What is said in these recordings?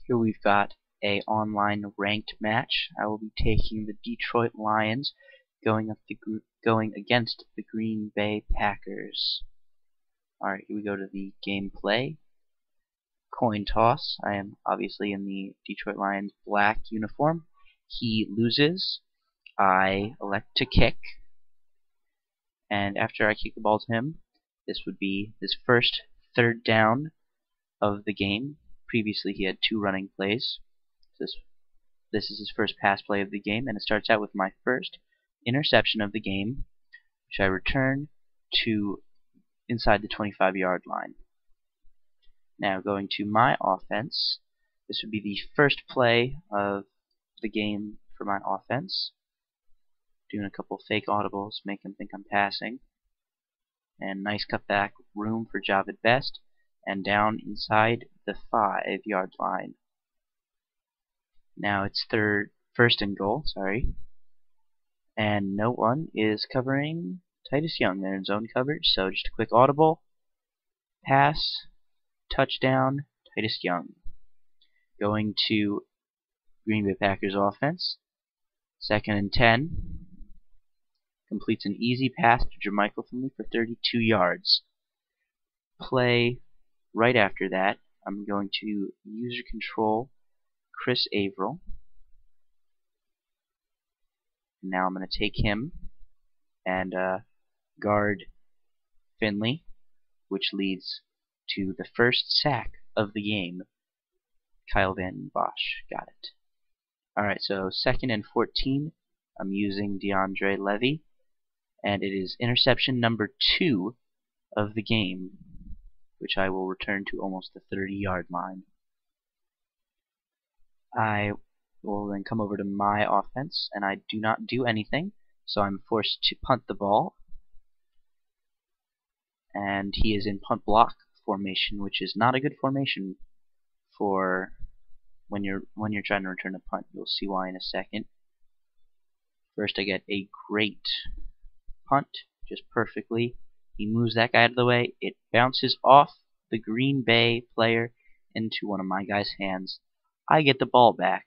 Here we've got a online ranked match. I will be taking the Detroit Lions going against the Green Bay Packers. Alright, here we go to the gameplay. Coin toss. I am obviously in the Detroit Lions black uniform. He loses. I elect to kick. And after I kick the ball to him, this would be his first third down of the game. Previously he had 2 running plays. This is his first pass play of the game, and it starts out with my first interception of the game, which I return to inside the 25-yard line. Now going to my offense, this would be the first play of the game for my offense. Doing a couple fake audibles, make him think I'm passing. And nice cutback room for Javid Best, and down inside the 5-yard line. Now it's first and goal, and no one is covering Titus Young. They're in zone coverage, so just a quick audible, pass, touchdown, Titus Young. Going to Green Bay Packers offense, 2nd and 10. Completes an easy pass to Jermichael Finley for 32 yards. Play right after that, I'm going to user control Chris Averill. Now I'm going to take him and guard Finley, which leads to the first sack of the game. Kyle Van Bosch got it. Alright, so 2nd and 14. I'm using DeAndre Levy, and it is interception number 2 of the game, which I will return to almost the 30-yard line. I will then come over to my offense, and I do not do anything, so I'm forced to punt the ball. And he is in punt block formation, which is not a good formation for when you're trying to return a punt. You'll see why in a second. First, I get a great punt, just perfectly. He moves that guy out of the way. It bounces off the Green Bay player into one of my guys' hands. I get the ball back.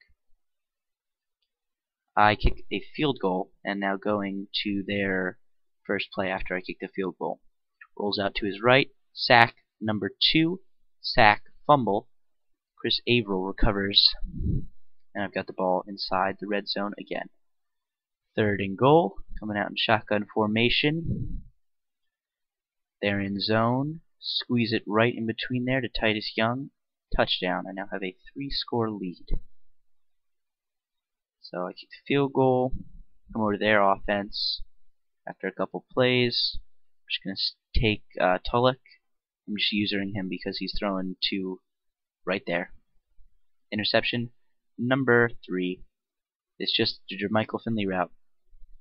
I kick a field goal, and now going to their first play after I kick the field goal. Rolls out to his right, sack number 2, sack, fumble. Chris Averill recovers, and I've got the ball inside the red zone again. 3rd and goal, coming out in shotgun formation. They're in zone. Squeeze it right in between there to Titus Young. Touchdown. I now have a 3-score lead. So I kick the field goal, come over to their offense. After a couple plays, I'm just going to take Tulloch. I'm just using him because he's throwing 2 right there. Interception number 3. It's just the Jermichael Finley route.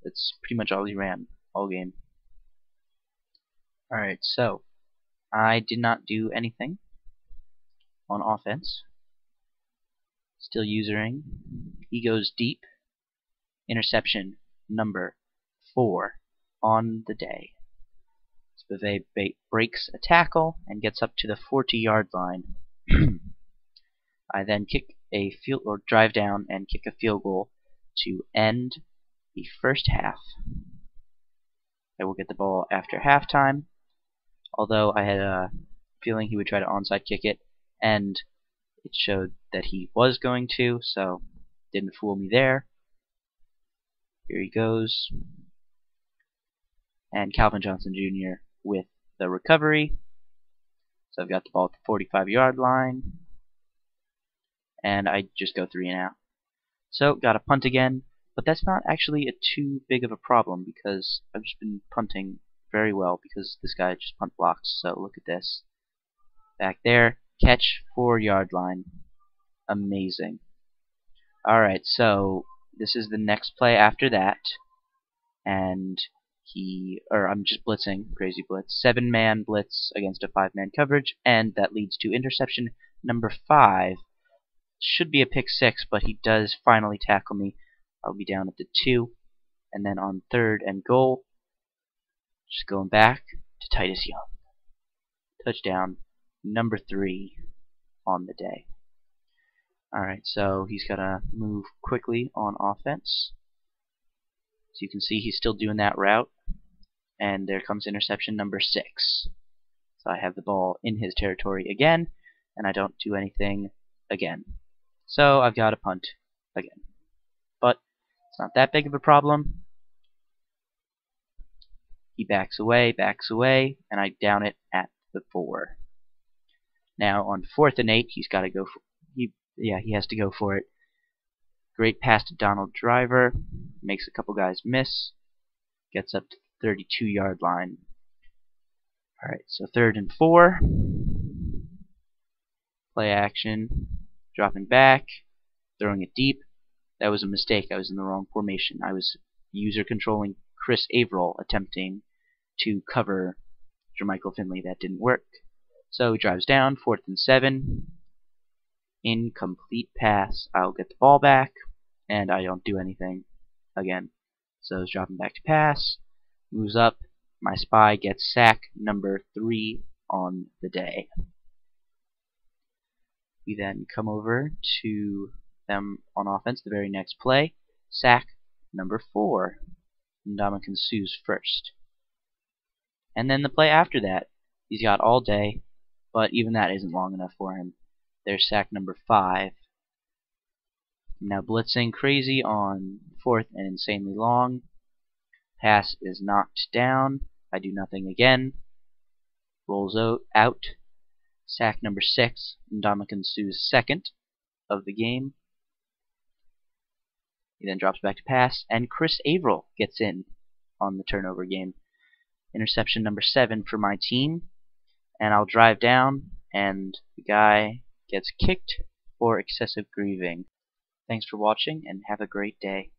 That's pretty much all he ran all game. Alright, so I did not do anything on offense. Still using. He goes deep. Interception number 4 on the day. Spivey breaks a tackle and gets up to the 40-yard line. I then drive down and kick a field goal to end the first half. I will get the ball after halftime, although I had a feeling he would try to onside kick it, and it showed that he was going to, so didn't fool me there. Here he goes. And Calvin Johnson Jr. with the recovery. So I've got the ball at the 45-yard line, and I just go 3 and out. So got a punt again, but that's not actually too big of a problem because I've just been punting very well because this guy just punt blocks. So look at this. Back there, catch, 4-yard line. Amazing. Alright, so this is the next play after that, and I'm just blitzing, crazy blitz, 7-man blitz against a 5-man coverage, and that leads to interception number 5. Should be a pick 6, but he does finally tackle me. I'll be down at the 2, and then on 3rd and goal, just going back to Titus Young. Touchdown number 3 on the day. Alright, so he's got to move quickly on offense. So you can see he's still doing that route. And there comes interception number 6. So I have the ball in his territory again, and I don't do anything again. So I've got to punt again. But it's not that big of a problem. He backs away, and I down it at the 4. Now on 4th and 8, he's got to go for he has to go for it. Great pass to Donald Driver, makes a couple guys miss, gets up to the 32-yard line. Alright, so 3rd and 4. Play action, dropping back, throwing it deep. That was a mistake. I was in the wrong formation. I was user controlling Chris Averill, attempting to cover Jermichael Finley. That didn't work. So he drives down, 4th and 7. Incomplete pass. I'll get the ball back, and I don't do anything again. So he's dropping back to pass, moves up. My spy gets sack number 3 on the day. We then come over to them on offense, the very next play. Sack number 4. Ndamukong Suh's first. And then the play after that, he's got all day, but even that isn't long enough for him. There's sack number 5. Now blitzing crazy on 4th and insanely long. Pass is knocked down. I do nothing again. Rolls out. Sack number 6. Ndamukong Suh's second of the game. He then drops back to pass, and Chris Averill gets in on the turnover game. Interception number 7 for my team, and I'll drive down, and the guy gets kicked for excessive grieving. Thanks for watching, and have a great day.